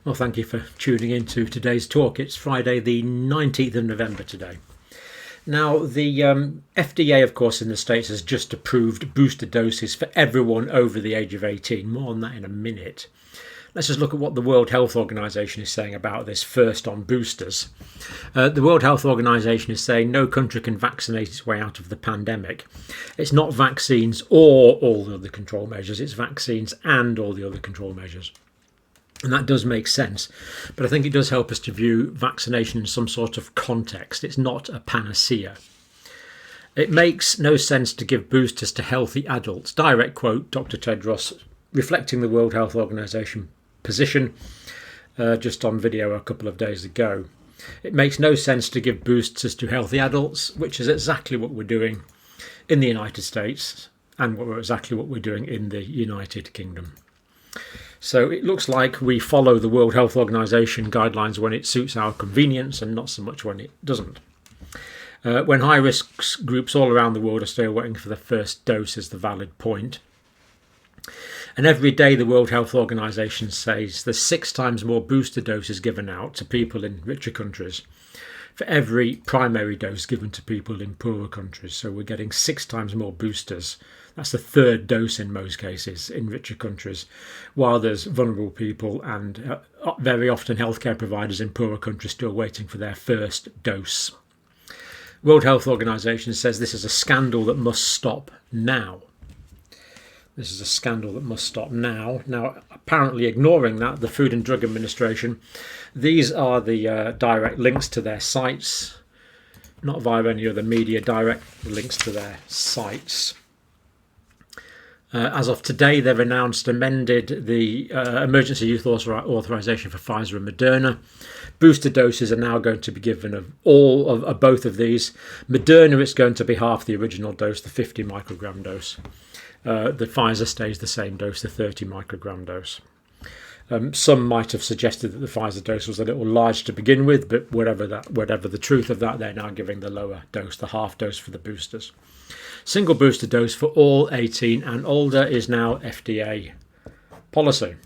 Well, thank you for tuning in to today's talk. It's Friday the 19th of November today. Now, the FDA, of course, in the States has just approved booster doses for everyone over the age of 18. More on that in a minute. Let's just look at what the World Health Organization is saying about this first on boosters. The World Health Organization is saying no country can vaccinate its way out of the pandemic. It's not vaccines or all the other control measures, it's vaccines and all the other control measures. And that does make sense, but I think it does help us to view vaccination in some sort of context. It's not a panacea. It makes no sense to give boosters to healthy adults. Direct quote, Dr. Tedros, reflecting the World Health Organization position just on video a couple of days ago. It makes no sense to give boosters to healthy adults, which is exactly what we're doing in the United States and exactly what we're doing in the United Kingdom. So it looks like we follow the World Health Organization guidelines when it suits our convenience and not so much when it doesn't. When high-risk groups all around the world are still waiting for the first dose is the valid point. And every day the World Health Organization says there's 6 times more booster doses given out to people in richer countries for every primary dose given to people in poorer countries. So we're getting 6 times more boosters. That's the 3rd dose in most cases in richer countries, while there's vulnerable people and very often healthcare providers in poorer countries still waiting for their first dose. World Health Organization says this is a scandal that must stop now. This is a scandal that must stop now. Now, apparently ignoring that, the Food and Drug Administration, these are the direct links to their sites, not via any other media, direct links to their sites. As of today, they've announced amended the emergency use authorization for Pfizer and Moderna. Booster doses are now going to be given of both of these. Moderna, it's going to be half the original dose, the 50 microgram dose. The Pfizer stays the same dose, the 30 microgram dose. Some might have suggested that the Pfizer dose was a little large to begin with, but whatever the truth of that, they're now giving the lower dose, the half dose for the boosters. Single booster dose for all 18 and older is now FDA policy,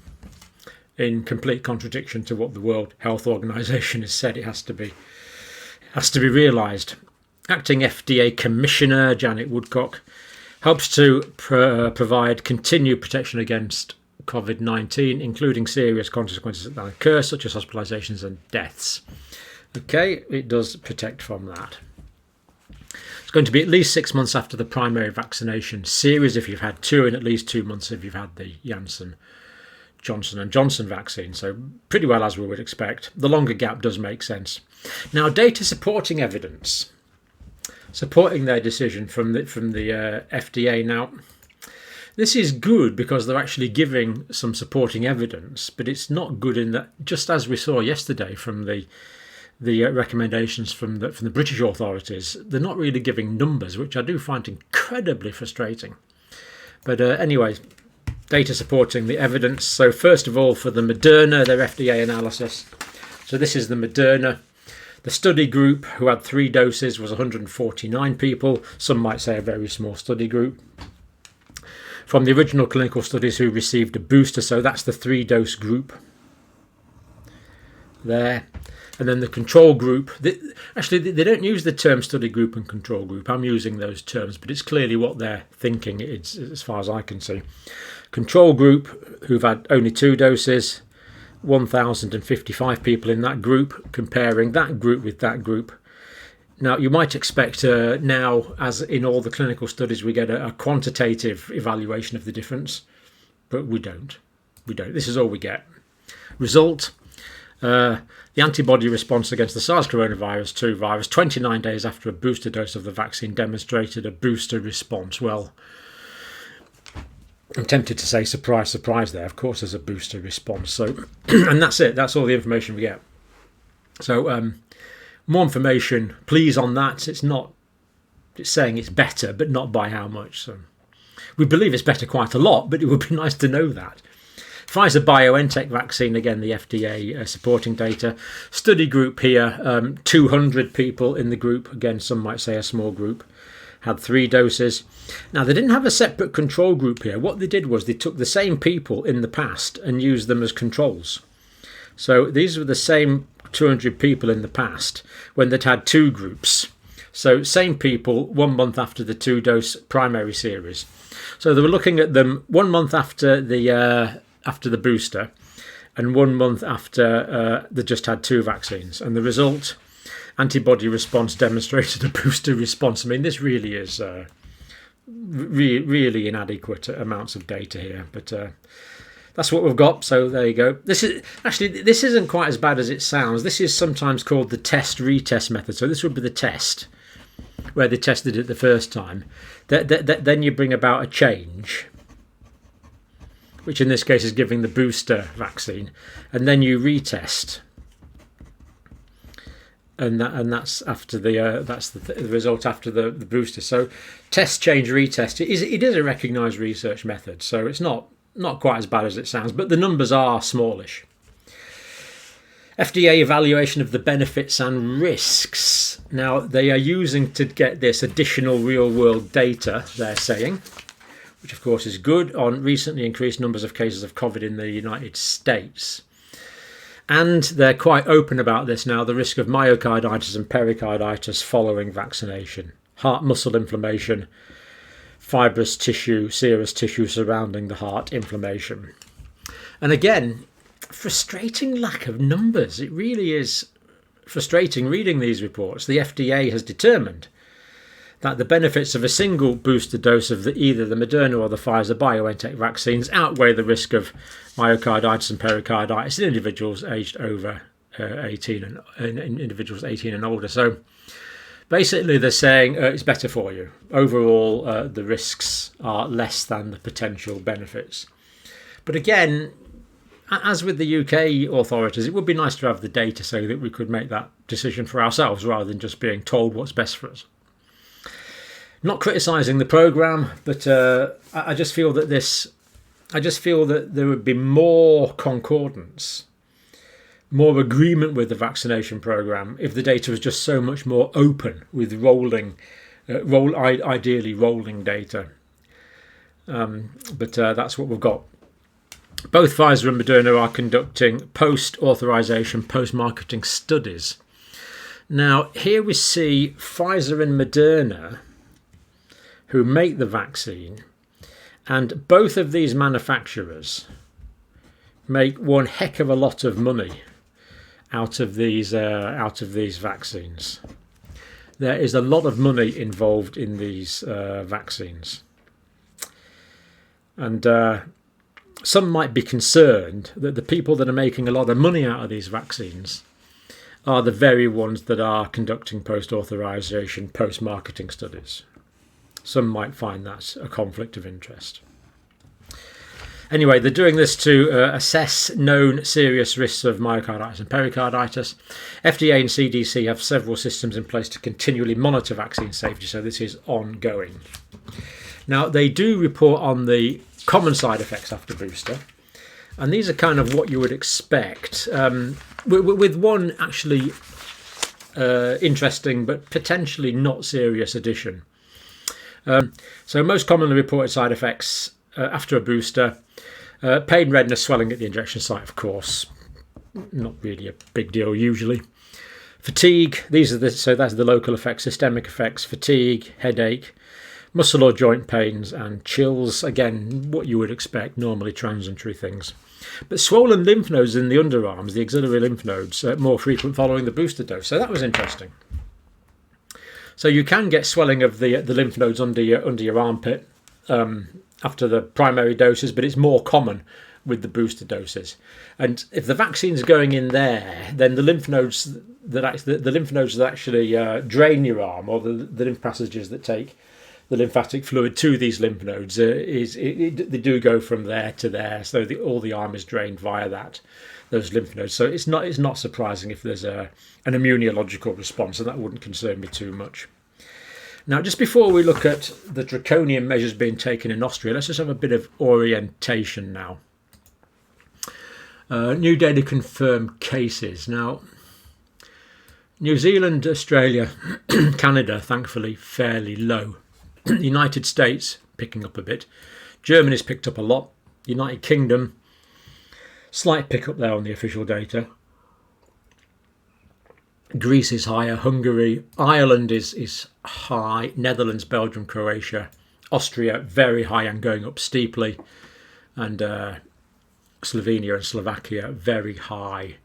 in complete contradiction to what the World Health Organization has said it has to be realised. Acting FDA Commissioner Janet Woodcock helps to provide continued protection against COVID-19, including serious consequences that occur, such as hospitalizations and deaths. Okay, it does protect from that. It's going to be at least 6 months after the primary vaccination series if you've had 2, and at least 2 months if you've had the Janssen, Johnson & Johnson vaccine. So pretty well as we would expect. The longer gap does make sense. Now, data supporting evidence, supporting their decision from the FDA. Now, this is good because they're actually giving some supporting evidence, but it's not good in that, just as we saw yesterday from the recommendations from the British authorities, they're not really giving numbers, which I do find incredibly frustrating. But anyway, data supporting the evidence. So first of all, for the Moderna, their FDA analysis. So this is the Moderna. The study group who had 3 doses was 149 people. Some might say a very small study group. From the original clinical studies who received a booster, so that's the 3-dose group there. And then the control group, actually they don't use the term study group and control group. I'm using those terms, but it's clearly what they're thinking, it's, as far as I can see. Control group who've had only 2 doses, 1,055 people in that group, comparing that group with that group. Now, you might expect now, as in all the clinical studies, we get a quantitative evaluation of the difference, but we don't. This is all we get. Result, the antibody response against the SARS coronavirus 2 virus 29 days after a booster dose of the vaccine demonstrated a booster response. Well, I'm tempted to say surprise, surprise there. Of course there's a booster response. So, and that's it. That's all the information we get. So, more information, please, on that. It's saying it's better, but not by how much. So we believe it's better quite a lot, but it would be nice to know that. Pfizer-BioNTech vaccine, again, the FDA supporting data. Study group here, 200 people in the group. Again, some might say a small group. Had 3 doses. Now, they didn't have a separate control group here. What they did was they took the same people in the past and used them as controls. So these were the same 200 people in the past when they'd had two groups. So same people 1 month after the 2-dose primary series. So they were looking at them 1 month after the booster and 1 month after they just had two vaccines. And the result, antibody response demonstrated a booster response. I mean, this really is really inadequate amounts of data here, but that's what we've got. So there you go. This isn't quite as bad as it sounds. This is sometimes called the test-retest method. So this would be the test where they tested it the first time. Then you bring about a change, which in this case is giving the booster vaccine, and then you retest, and that's after the result after the booster. So test, change, retest. It is a recognised research method, so it's not quite as bad as it sounds, but the numbers are smallish. FDA evaluation of the benefits and risks. Now, they are using to get this additional real-world data, they're saying, which of course is good, on recently increased numbers of cases of COVID in the United States. And they're quite open about this now, the risk of myocarditis and pericarditis following vaccination, heart muscle inflammation, fibrous tissue, serous tissue surrounding the heart inflammation. And again, frustrating lack of numbers. It really is frustrating reading these reports. The FDA has determined that the benefits of a single booster dose of either the Moderna or the Pfizer BioNTech vaccines outweigh the risk of myocarditis and pericarditis in individuals aged over 18 and individuals 18 and older. So basically they're saying it's better for you. Overall, the risks are less than the potential benefits. But again, as with the UK authorities, it would be nice to have the data so that we could make that decision for ourselves rather than just being told what's best for us. Not criticising the programme, but I just feel that there would be more concordance, more agreement with the vaccination programme if the data was just so much more open with ideally rolling data. But that's what we've got. Both Pfizer and Moderna are conducting post-authorization, post-marketing studies. Now, here we see Pfizer and Moderna, who make the vaccine, and both of these manufacturers make one heck of a lot of money out of these vaccines. There is a lot of money involved in these vaccines, and some might be concerned that the people that are making a lot of money out of these vaccines are the very ones that are conducting post-authorization, post-marketing studies. Some might find that a conflict of interest. Anyway, they're doing this to assess known serious risks of myocarditis and pericarditis. FDA and CDC have several systems in place to continually monitor vaccine safety, so this is ongoing. Now, they do report on the common side effects after booster, and these are kind of what you would expect, with one actually interesting but potentially not serious addition. So most commonly reported side effects after a booster: pain, redness, swelling at the injection site, of course, not really a big deal usually. Fatigue, that's the local effects. Systemic effects: fatigue, headache, muscle or joint pains, and chills. Again, what you would expect, normally transitory things. But swollen lymph nodes in the underarms, the axillary lymph nodes, more frequent following the booster dose. So that was interesting. So you can get swelling of the lymph nodes under your armpit after the primary doses, but it's more common with the booster doses. And if the vaccine's going in there, then the lymph nodes that actually drain your arm, or the lymph passages that take the lymphatic fluid to these lymph nodes, they do go from there to there. So all the arm is drained via those lymph nodes. So it's not surprising if there's an immunological response, and that wouldn't concern me too much. Now, just before we look at the draconian measures being taken in Austria, let's just have a bit of orientation now. New data confirm cases. Now, New Zealand, Australia, Canada, thankfully, fairly low. United States, picking up a bit. Germany's picked up a lot. United Kingdom, Slight pickup there on the official data. Greece is higher, Hungary, Ireland is high, Netherlands, Belgium, Croatia, Austria very high and going up steeply, and Slovenia and Slovakia very high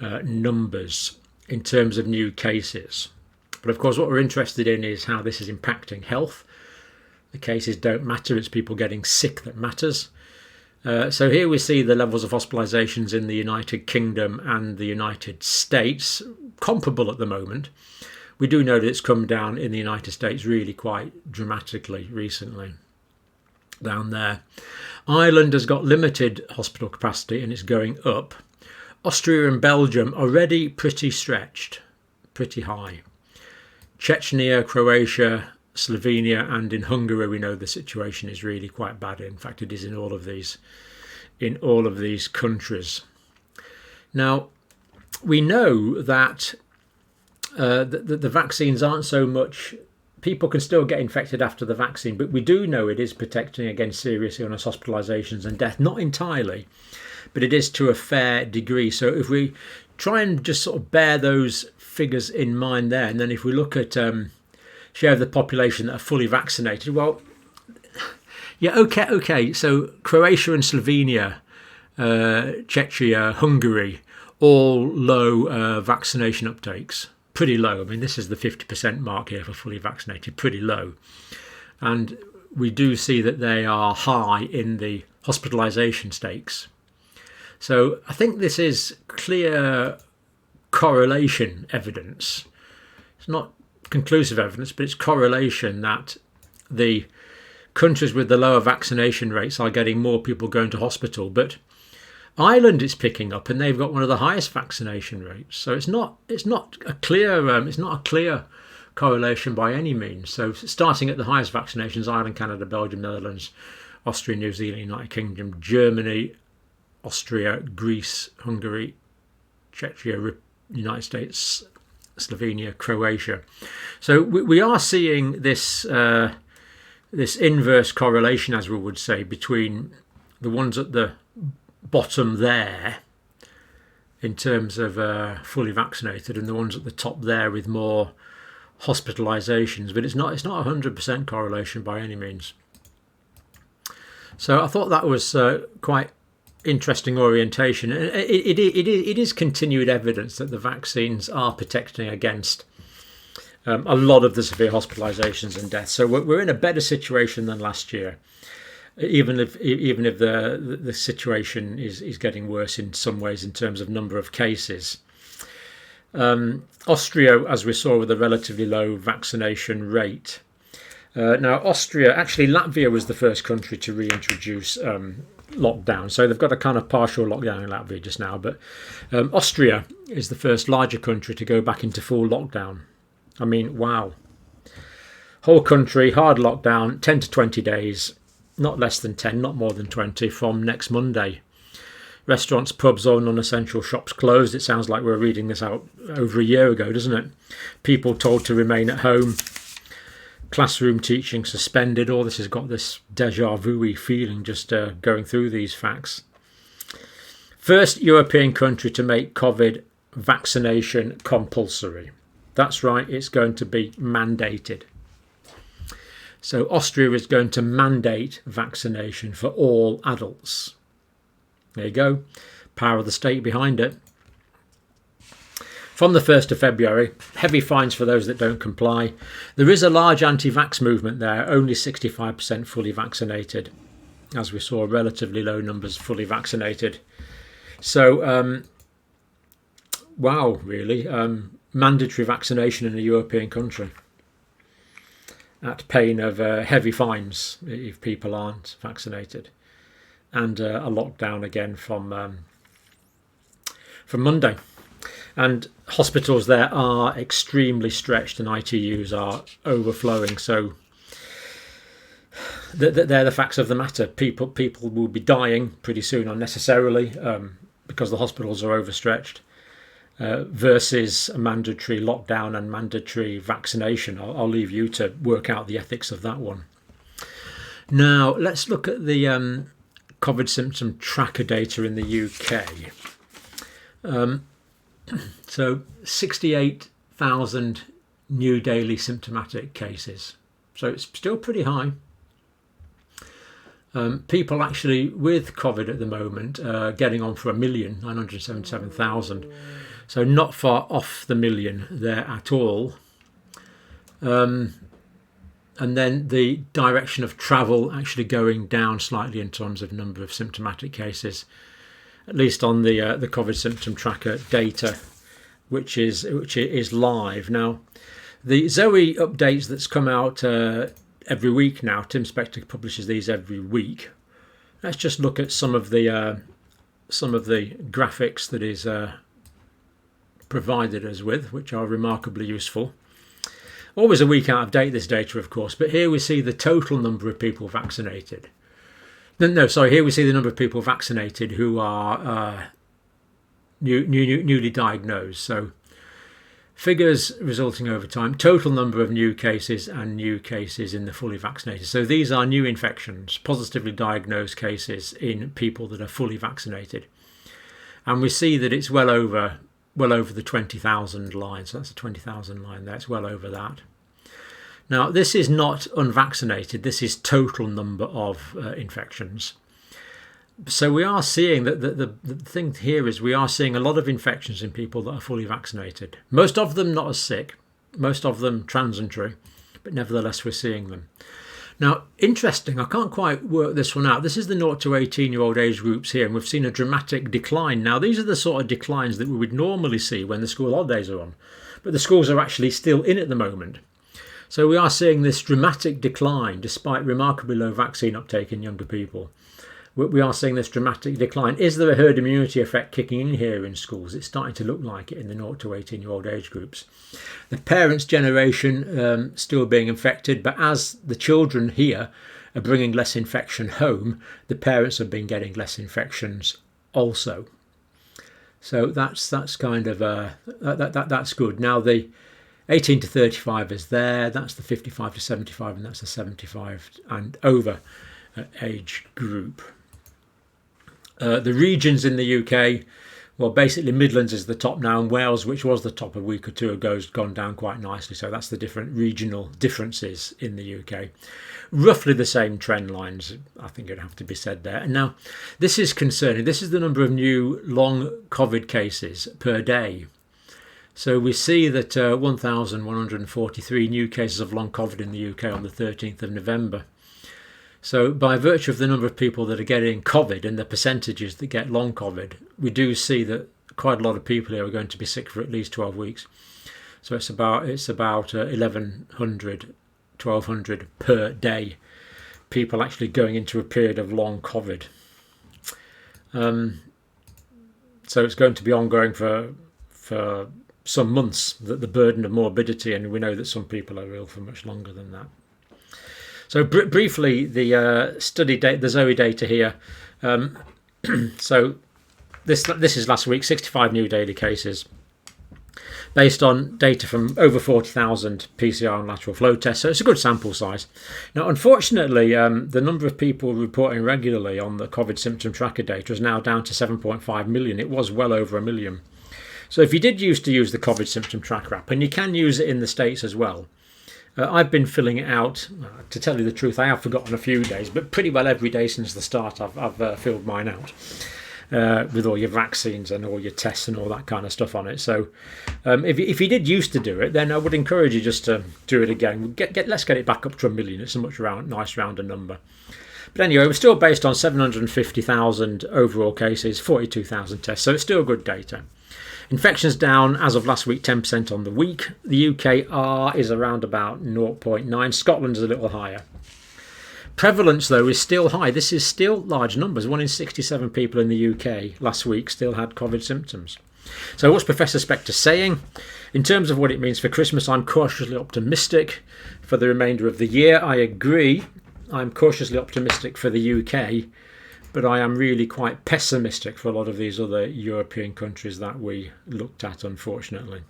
numbers in terms of new cases. But of course what we're interested in is how this is impacting health. The cases don't matter, it's people getting sick that matters. So here we see the levels of hospitalizations in the United Kingdom and the United States, comparable at the moment. We do know that it's come down in the United States really quite dramatically recently, down there. Ireland has got limited hospital capacity and it's going up. Austria and Belgium already pretty stretched, pretty high. Chechnya, Croatia, Slovenia and in Hungary we know the situation is really quite bad. In fact it is in all of these countries. Now we know that the vaccines aren't so much, people can still get infected after the vaccine, but we do know it is protecting against serious illness, hospitalizations and death, not entirely, but it is to a fair degree. So if we try and just sort of bear those figures in mind there, and then if we look at share of the population that are fully vaccinated, well, yeah, okay. So Croatia and Slovenia, Czechia, Hungary, all low vaccination uptakes, pretty low. I mean, this is the 50% mark here for fully vaccinated, pretty low. And we do see that they are high in the hospitalization stakes. So I think this is clear correlation evidence. It's not conclusive evidence, but it's correlation that the countries with the lower vaccination rates are getting more people going to hospital. But Ireland is picking up, and they've got one of the highest vaccination rates. So it's not a clear correlation by any means. So starting at the highest vaccinations: Ireland, Canada, Belgium, Netherlands, Austria, New Zealand, United Kingdom, Germany, Austria, Greece, Hungary, Czechia, United States, Slovenia, Croatia. So we are seeing this this inverse correlation, as we would say, between the ones at the bottom there in terms of fully vaccinated and the ones at the top there with more hospitalizations. But it's not 100% correlation by any means. So I thought that was quite interesting orientation. It is continued evidence that the vaccines are protecting against a lot of the severe hospitalizations and deaths. So we're in a better situation than last year, even if the situation is getting worse in some ways in terms of number of cases. Austria, as we saw, with a relatively low vaccination rate. Now Austria, actually Latvia was the first country to reintroduce lockdown, so they've got a kind of partial lockdown in Latvia just now, but Austria is the first larger country to go back into full lockdown. I mean, wow. Whole country, hard lockdown, 10 to 20 days, not less than 10, not more than 20 from next Monday. Restaurants, pubs, all non-essential shops closed. It sounds like we're reading this out over a year ago, doesn't it? People told to remain at home. Classroom teaching suspended. All this has got this deja vu-y feeling just going through these facts. First European country to make COVID vaccination compulsory. That's right, it's going to be mandated. So Austria is going to mandate vaccination for all adults. There you go. Power of the state behind it. From the 1st of February, heavy fines for those that don't comply. There is a large anti-vax movement there, only 65% fully vaccinated. As we saw, relatively low numbers fully vaccinated. So, wow, really. Mandatory vaccination in a European country at pain of heavy fines if people aren't vaccinated. And a lockdown again from Monday. And hospitals there are extremely stretched and ITUs are overflowing. So they're the facts of the matter. People will be dying pretty soon unnecessarily because the hospitals are overstretched versus a mandatory lockdown and mandatory vaccination. I'll leave you to work out the ethics of that one. Now, let's look at the COVID symptom tracker data in the UK. So 68,000 new daily symptomatic cases. So it's still pretty high. People actually with COVID at the moment getting on for 1,977,000. So not far off the million there at all. And then the direction of travel actually going down slightly in terms of number of symptomatic cases, at least on the COVID symptom tracker data, which is live now. The Zoe updates that's come out every week now. Tim Spector publishes these every week. Let's just look at some of the graphics that is provided us with, which are remarkably useful. Always a week out of date, this data, of course, but here we see the total number of people vaccinated. Here we see the number of people vaccinated who are newly diagnosed. So figures resulting over time, total number of new cases and new cases in the fully vaccinated. So these are new infections, positively diagnosed cases in people that are fully vaccinated. And we see that it's well over the 20,000 line. So that's a 20,000 line there. It's well over that. Now, this is not unvaccinated. This is total number of infections. So we are seeing that the thing here is we are seeing a lot of infections in people that are fully vaccinated. Most of them not as sick, most of them transitory, but nevertheless we're seeing them. Now, interesting, I can't quite work this one out. This is the 0 to 18-year-old age groups here, and we've seen a dramatic decline. Now, these are the sort of declines that we would normally see when the school holidays are on, but the schools are actually still in at the moment. So we are seeing this dramatic decline despite remarkably low vaccine uptake in younger people. We are seeing this dramatic decline. Is there a herd immunity effect kicking in here in schools? It's starting to look like it in the 0 to 18-year-old age groups. The parents' generation still being infected, but as the children here are bringing less infection home, the parents have been getting less infections also. So that's kind of that's good. Now the 18 to 35 is there. That's the 55 to 75, and that's the 75 and over age group. The regions in the UK, well, basically Midlands is the top now, and Wales, which was the top a week or two ago, has gone down quite nicely. So that's the different regional differences in the UK. Roughly the same trend lines, I think it'd have to be said there. And now, this is concerning. This is the number of new long COVID cases per day. So we see that 1,143 new cases of long COVID in the UK on the 13th of November. So by virtue of the number of people that are getting COVID and the percentages that get long COVID, we do see that quite a lot of people here are going to be sick for at least 12 weeks. So it's about 1,100, 1,200 per day people actually going into a period of long COVID. So it's going to be ongoing for some months, that the burden of morbidity, and we know that some people are ill for much longer than that. So briefly, the study data, the Zoe data here. So this is last week, 65 new daily cases, based on data from over 40,000 PCR and lateral flow tests. So it's a good sample size. Now, unfortunately, the number of people reporting regularly on the COVID symptom tracker data is now down to 7.5 million. It was well over 1 million. So if you did used to use the COVID symptom tracker app, and you can use it in the States as well, I've been filling it out. To tell you the truth, I have forgotten a few days, but pretty well every day since the start I've filled mine out with all your vaccines and all your tests and all that kind of stuff on it. So if you did used to do it, then I would encourage you just to do it again. Let's get it back up to 1 million. It's a much nice rounder number. But anyway, we're still based on 750,000 overall cases, 42,000 tests, so it's still good data. Infections down as of last week, 10% on the week. The UK is around about 0.9. Scotland's a little higher. Prevalence, though, is still high. This is still large numbers. 1 in 67 people in the UK last week still had COVID symptoms. So what's Professor Spector saying? In terms of what it means for Christmas, I'm cautiously optimistic for the remainder of the year. I agree. I'm cautiously optimistic for the UK. But I am really quite pessimistic for a lot of these other European countries that we looked at, unfortunately.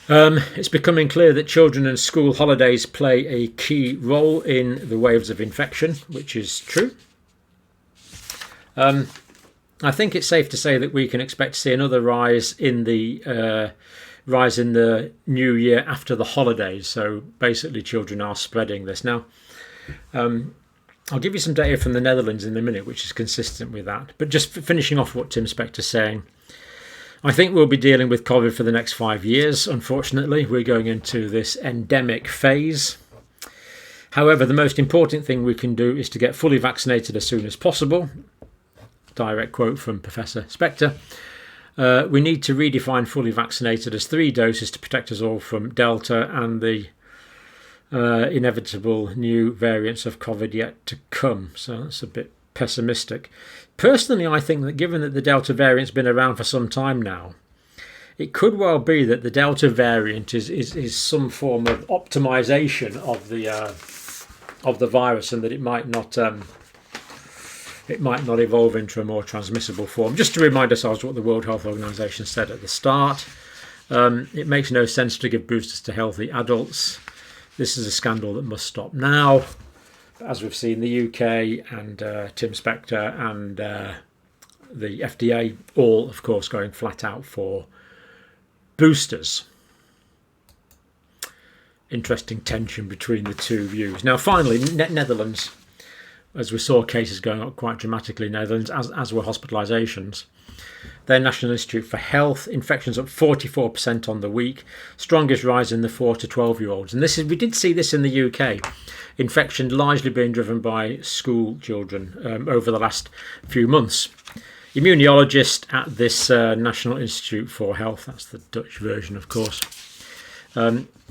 It's becoming clear that children and school holidays play a key role in the waves of infection, which is true. I think it's safe to say that we can expect to see another rise in the new year after the holidays. So basically, children are spreading this now. I'll give you some data from the Netherlands in a minute, which is consistent with that. But just finishing off what Tim Spector's saying, I think we'll be dealing with COVID for the next 5 years. Unfortunately, we're going into this endemic phase. However, the most important thing we can do is to get fully vaccinated as soon as possible. Direct quote from Professor Spector. We need to redefine fully vaccinated as 3 doses to protect us all from Delta and the inevitable new variants of COVID yet to come. So that's a bit pessimistic. Personally, I think that given that the Delta variant's been around for some time now, it could well be that the Delta variant is some form of optimization of the virus, and that it might not evolve into a more transmissible form. Just to remind ourselves what the World Health Organization said at the start, it makes no sense to give boosters to healthy adults. This is a scandal that must stop now. As we've seen, the UK and Tim Spector and the FDA all, of course, going flat out for boosters. Interesting tension between the two views. Now, finally, Netherlands, as we saw cases going up quite dramatically in Netherlands, as were hospitalizations. Their National Institute for Health, infections up 44% on the week, strongest rise in the 4 to 12-year-olds. And we did see this in the UK, infection largely being driven by school children over the last few months. Immunologist at this National Institute for Health, that's the Dutch version, of course,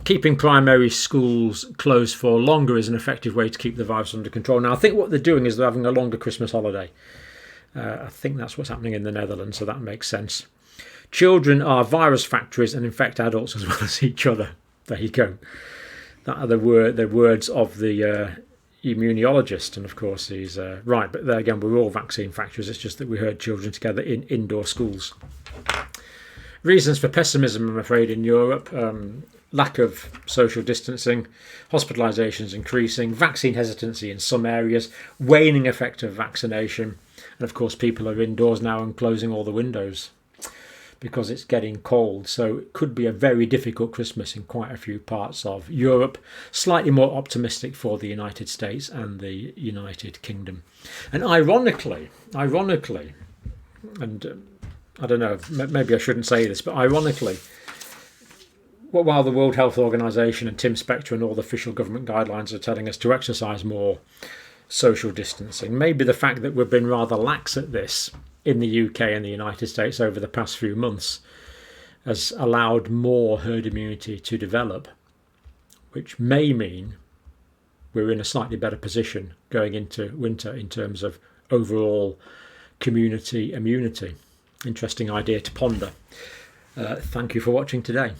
keeping primary schools closed for longer is an effective way to keep the virus under control. Now, I think what they're doing is they're having a longer Christmas holiday. I think that's what's happening in the Netherlands, so that makes sense. Children are virus factories and infect adults as well as each other. There you go. That are the words of the immunologist, and of course he's right. But there again, we're all vaccine factories. It's just that we herd children together in indoor schools. Reasons for pessimism, I'm afraid, in Europe. Lack of social distancing, hospitalizations increasing, vaccine hesitancy in some areas, waning effect of vaccination. And of course, people are indoors now and closing all the windows because it's getting cold. So it could be a very difficult Christmas in quite a few parts of Europe. Slightly more optimistic for the United States and the United Kingdom. And ironically, and I don't know, maybe I shouldn't say this, but ironically, while the World Health Organization and Tim Spector and all the official government guidelines are telling us to exercise more social distancing, maybe the fact that we've been rather lax at this in the UK and the United States over the past few months has allowed more herd immunity to develop, which may mean we're in a slightly better position going into winter in terms of overall community immunity. Interesting idea to ponder. Thank you for watching today.